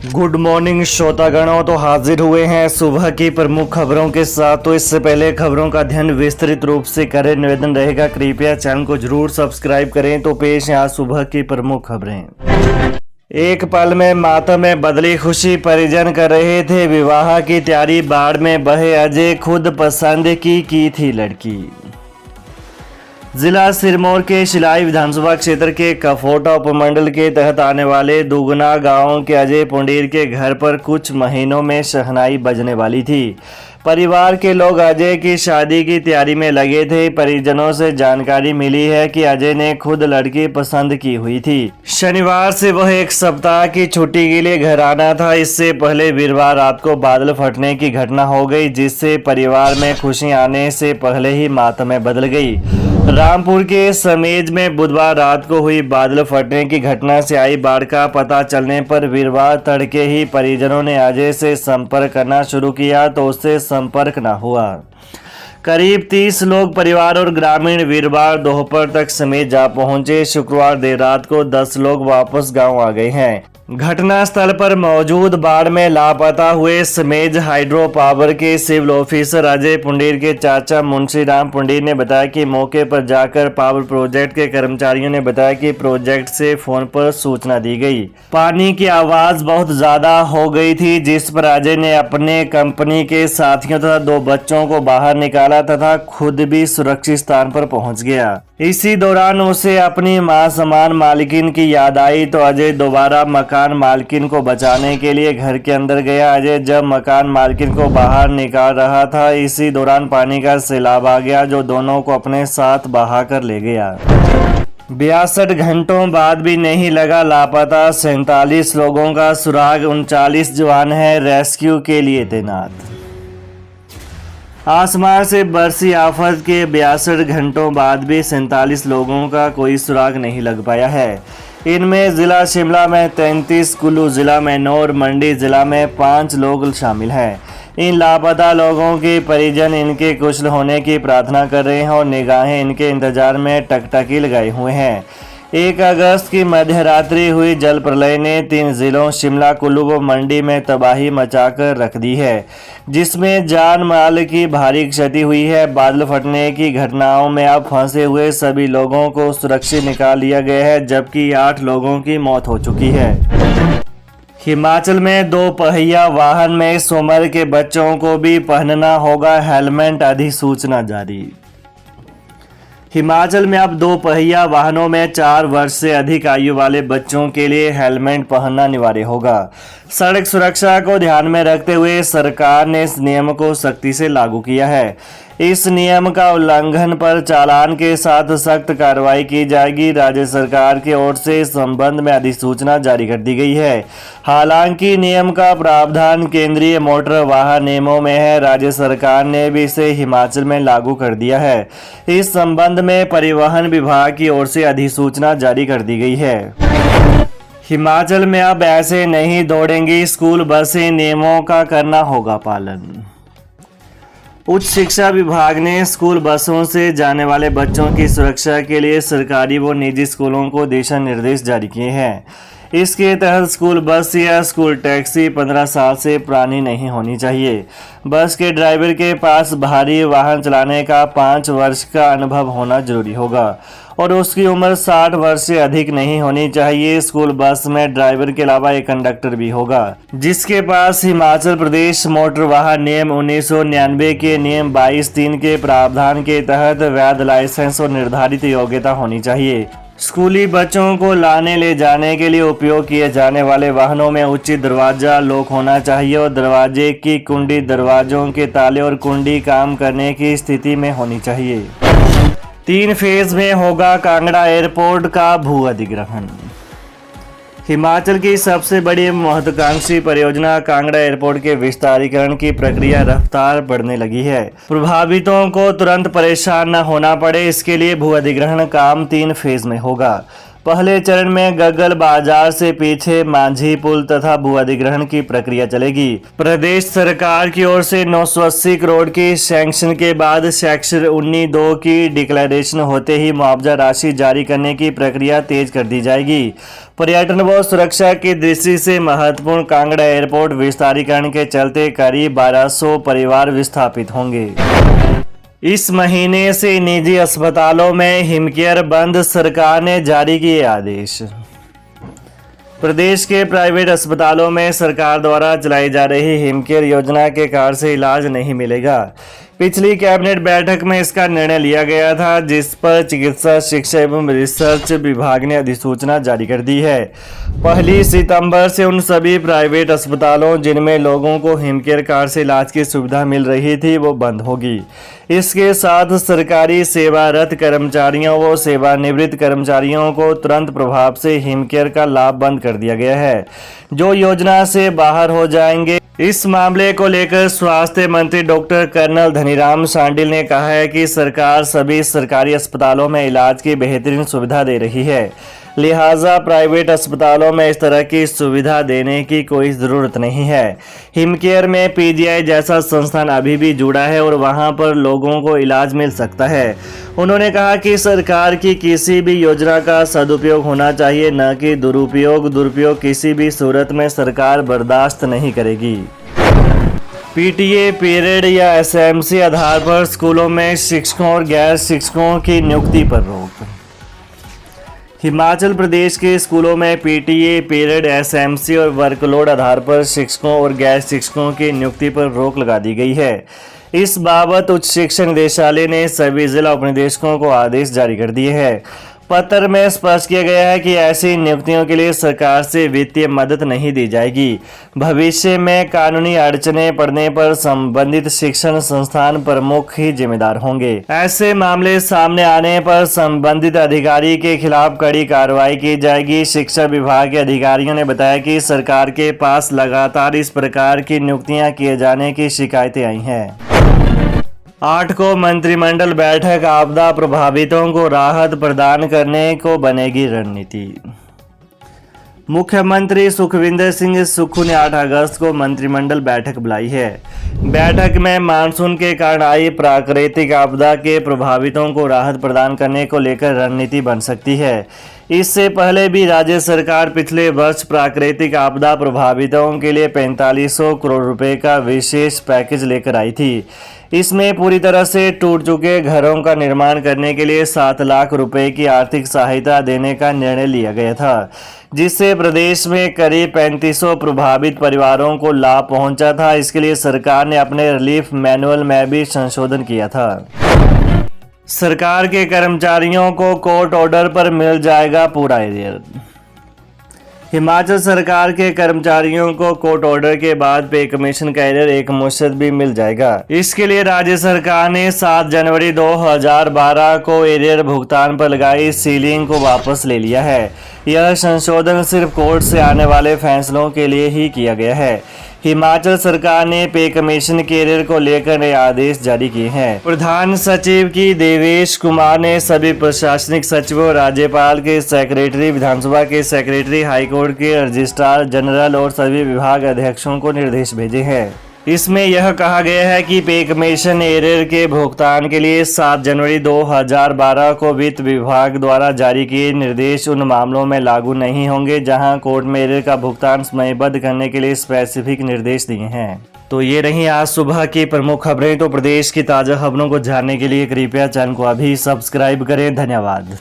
Good morning श्रोतागणों, तो हाजिर हुए हैं सुबह की प्रमुख खबरों के साथ। तो इससे पहले खबरों का अध्ययन विस्तृत रूप से करें, निवेदन रहेगा कृपया चैनल को जरूर सब्सक्राइब करें। तो पेश है आज सुबह की प्रमुख खबरें। एक पल में मातम में बदली खुशी, परिजन कर रहे थे विवाह की तैयारी, बाढ़ में बहे अजय, खुद पसंद की थी लड़की। जिला सिरमौर के शिलाई विधानसभा क्षेत्र के कफोटा उपमंडल के तहत आने वाले दुगना गांव के अजय पुंडीर के घर पर कुछ महीनों में शहनाई बजने वाली थी। परिवार के लोग अजय की शादी की तैयारी में लगे थे। परिजनों से जानकारी मिली है कि अजय ने खुद लड़की पसंद की हुई थी। शनिवार से वह एक सप्ताह की छुट्टी के लिए घर आना था। इससे पहले वीरवार रात को बादल फटने की घटना हो गई, जिससे परिवार में खुशी आने से पहले ही मातम में बदल गई। रामपुर के समेज में बुधवार रात को हुई बादल फटने की घटना से आई बाढ़ का पता चलने पर वीरवार तड़के ही परिजनों ने अजय से संपर्क करना शुरू किया, तो उससे संपर्क न हुआ। करीब 30 लोग परिवार और ग्रामीण वीरवार दोपहर तक समेत जा पहुंचे। शुक्रवार देर रात को 10 लोग वापस गांव आ गए हैं। घटना स्थल पर मौजूद बाढ़ में लापता हुए समेज हाइड्रो पावर के सिविल ऑफिसर अजय पुंडीर के चाचा मुंशी राम पुंडीर ने बताया कि मौके पर जाकर पावर प्रोजेक्ट के कर्मचारियों ने बताया कि प्रोजेक्ट से फोन पर सूचना दी गई। पानी की आवाज बहुत ज्यादा हो गई थी, जिस पर अजय ने अपने कंपनी के साथियों तथा 2 बच्चों को बाहर निकाला तथा खुद भी सुरक्षित स्थान पर पहुंच गया। इसी दौरान उसे अपनी मां समान मालकिन की याद आई, तो अजय दोबारा मकान मालकिन को बचाने के लिए घर के अंदर गया। अजय जब मकान मालकिन को बाहर निकाल रहा था, इसी दौरान पानी का सैलाब आ गया, जो दोनों को अपने साथ बहा कर ले गया। 62 घंटों बाद भी नहीं लगा लापता 47 लोगों का सुराग, 39 जवान हैं रेस्क्यू के लिए तैनात। आसमान से बरसी आफत के 62 घंटों बाद भी 47 लोगों का कोई सुराग नहीं लग पाया है। इनमें जिला शिमला में 33, कुल्लू जिला में 9 और मंडी जिला में 5 लोग शामिल हैं। इन लापता लोगों के परिजन इनके कुशल होने की प्रार्थना कर रहे हैं और निगाहें इनके इंतजार में टकटकी लगाए हुए हैं। 1 अगस्त की मध्यरात्रि हुई जल प्रलय ने 3 जिलों शिमला, कुल्लू व मंडी में तबाही मचाकर रख दी है, जिसमें जान माल की भारी क्षति हुई है। बादल फटने की घटनाओं में अब फंसे हुए सभी लोगों को सुरक्षित निकाल लिया गया है, जबकि 8 लोगों की मौत हो चुकी है। हिमाचल में 2 पहिया वाहन में इस उम्र के बच्चों को भी पहनना होगा हेलमेट, अधिसूचना जारी। हिमाचल में अब 2 पहिया वाहनों में 4 वर्ष से अधिक आयु वाले बच्चों के लिए हेलमेट पहनना अनिवार्य होगा। सड़क सुरक्षा को ध्यान में रखते हुए सरकार ने इस नियम को सख्ती से लागू किया है। इस नियम का उल्लंघन पर चालान के साथ सख्त कार्रवाई की जाएगी। राज्य सरकार की ओर से इस संबंध में अधिसूचना जारी कर दी गई है। हालांकि नियम का प्रावधान केंद्रीय मोटर वाहन नियमों में है, राज्य सरकार ने भी इसे हिमाचल में लागू कर दिया है। इस संबंध में परिवहन विभाग की ओर से अधिसूचना जारी कर दी गई है। हिमाचल में अब ऐसे नहीं दौड़ेंगी स्कूल बसें, नियमों का करना होगा पालन। उच्च शिक्षा विभाग ने स्कूल बसों से जाने वाले बच्चों की सुरक्षा के लिए सरकारी व निजी स्कूलों को दिशा निर्देश जारी किए हैं। इसके तहत स्कूल बस या स्कूल टैक्सी 15 साल से पुरानी नहीं होनी चाहिए। बस के ड्राइवर के पास भारी वाहन चलाने का 5 वर्ष का अनुभव होना जरूरी होगा और उसकी उम्र 60 वर्ष से अधिक नहीं होनी चाहिए। स्कूल बस में ड्राइवर के अलावा एक कंडक्टर भी होगा, जिसके पास हिमाचल प्रदेश मोटर वाहन नियम 1999 के नियम 22(3) के प्रावधान के तहत वैध लाइसेंस और निर्धारित योग्यता होनी चाहिए। स्कूली बच्चों को लाने ले जाने के लिए उपयोग किए जाने वाले वाहनों में उचित दरवाजा लॉक होना चाहिए और दरवाजे की कुंडी, दरवाजों के ताले और कुंडी काम करने की स्थिति में होनी चाहिए। 3 फेज में होगा कांगड़ा एयरपोर्ट का भू अधिग्रहण। हिमाचल की सबसे बड़ी महत्वाकांक्षी परियोजना कांगड़ा एयरपोर्ट के विस्तारीकरण की प्रक्रिया रफ्तार बढ़ने लगी है। प्रभावितों को तुरंत परेशान न होना पड़े, इसके लिए भू अधिग्रहण काम 3 फेज में होगा। पहले चरण में गग्गल बाजार से पीछे मांझी पुल तथा भू अधिग्रहण की प्रक्रिया चलेगी। प्रदेश सरकार की ओर से 980 करोड़ की सैंक्शन के बाद सेक्शन 19(2) की डिक्लेरेशन होते ही मुआवजा राशि जारी करने की प्रक्रिया तेज कर दी जाएगी। पर्यटन व सुरक्षा की दृष्टि से महत्वपूर्ण कांगड़ा एयरपोर्ट विस्तारीकरण के चलते करीब 1200 परिवार विस्थापित होंगे। इस महीने से निजी अस्पतालों में हिमकेयर बंद, सरकार ने जारी किए आदेश। प्रदेश के प्राइवेट अस्पतालों में सरकार द्वारा चलाई जा रही हिमकेयर योजना के कार्ड से इलाज नहीं मिलेगा। पिछली कैबिनेट बैठक में इसका निर्णय लिया गया था, जिस पर चिकित्सा शिक्षा एवं रिसर्च विभाग ने अधिसूचना जारी कर दी है। 1 सितंबर से उन सभी प्राइवेट अस्पतालों जिनमें लोगों को हिमकेयर कार्ड से इलाज की सुविधा मिल रही थी वो बंद होगी। इसके साथ सरकारी सेवारत कर्मचारियों व सेवानिवृत्त कर्मचारियों को तुरंत प्रभाव से हिमकेयर का लाभ बंद कर दिया गया है, जो योजना से बाहर हो जाएंगे। इस मामले को लेकर स्वास्थ्य मंत्री डॉक्टर कर्नल धनीराम शांडिल ने कहा है कि सरकार सभी सरकारी अस्पतालों में इलाज की बेहतरीन सुविधा दे रही है, लिहाजा प्राइवेट अस्पतालों में इस तरह की सुविधा देने की कोई ज़रूरत नहीं है। हिमकेयर में पीजीआई जैसा संस्थान अभी भी जुड़ा है और वहां पर लोगों को इलाज मिल सकता है। उन्होंने कहा कि सरकार की किसी भी योजना का सदुपयोग होना चाहिए, न कि दुरुपयोग किसी भी सूरत में सरकार बर्दाश्त नहीं करेगी। पीटीए पीरियड या एसएमसी आधार पर स्कूलों में शिक्षकों और गैर शिक्षकों की नियुक्ति पर रोक। हिमाचल प्रदेश के स्कूलों में पीटीए पीरियड, एसएमसी और वर्कलोड आधार पर शिक्षकों और गैर शिक्षकों की नियुक्ति पर रोक लगा दी गई है। इस बाबत उच्च शिक्षा निदेशालय ने सभी जिला उपनिदेशकों को आदेश जारी कर दिए हैं। पत्र में स्पष्ट किया गया है कि ऐसी नियुक्तियों के लिए सरकार से वित्तीय मदद नहीं दी जाएगी। भविष्य में कानूनी अड़चनें पड़ने पर संबंधित शिक्षण संस्थान प्रमुख ही जिम्मेदार होंगे। ऐसे मामले सामने आने पर संबंधित अधिकारी के खिलाफ कड़ी कार्रवाई की जाएगी। शिक्षा विभाग के अधिकारियों ने बताया कि सरकार के पास लगातार इस प्रकार की नियुक्तियां किए जाने की शिकायतें आई हैं। 8 को मंत्रिमंडल बैठक, आपदा प्रभावितों को राहत प्रदान करने को बनेगी रणनीति। मुख्यमंत्री सुखविंदर सिंह सुक्खू ने 8 अगस्त को मंत्रिमंडल बैठक बुलाई है। बैठक में मानसून के कारण आई प्राकृतिक आपदा के प्रभावितों को राहत प्रदान करने को लेकर रणनीति बन सकती है। इससे पहले भी राज्य सरकार पिछले वर्ष प्राकृतिक आपदा प्रभावितों के लिए 4500 करोड़ रुपए का विशेष पैकेज लेकर आई थी। इसमें पूरी तरह से टूट चुके घरों का निर्माण करने के लिए 7 लाख रुपए की आर्थिक सहायता देने का निर्णय लिया गया था, जिससे प्रदेश में करीब 3500 प्रभावित परिवारों को लाभ पहुंचा था। इसके लिए सरकार ने अपने रिलीफ मैनुअल में भी संशोधन किया था। सरकार के कर्मचारियों को कोर्ट ऑर्डर पर मिल जाएगा पूरा एरियर। हिमाचल सरकार के कर्मचारियों को कोर्ट ऑर्डर के बाद पे कमीशन का एरियर एक मुश्त भी मिल जाएगा। इसके लिए राज्य सरकार ने 7 जनवरी 2012 को एरियर भुगतान पर लगाई सीलिंग को वापस ले लिया है। यह संशोधन सिर्फ कोर्ट से आने वाले फैसलों के लिए ही किया गया है। हिमाचल सरकार ने पे कमीशन के एरियर को लेकर नए आदेश जारी किए हैं। प्रधान सचिव की देवेश कुमार ने सभी प्रशासनिक सचिवों, राज्यपाल के सेक्रेटरी, विधानसभा के सेक्रेटरी, हाईकोर्ट के रजिस्ट्रार जनरल और सभी विभाग अध्यक्षों को निर्देश भेजे हैं। इसमें यह कहा गया है कि पे कमीशन एरियर के भुगतान के लिए 7 जनवरी 2012 को वित्त विभाग द्वारा जारी किए निर्देश उन मामलों में लागू नहीं होंगे जहां कोर्ट में एरियर का भुगतान समयबद्ध करने के लिए स्पेसिफिक निर्देश दिए हैं। तो ये रही आज सुबह की प्रमुख खबरें। तो प्रदेश की ताज़ा खबरों को जानने के लिए कृपया चैनल को अभी सब्सक्राइब करें। धन्यवाद।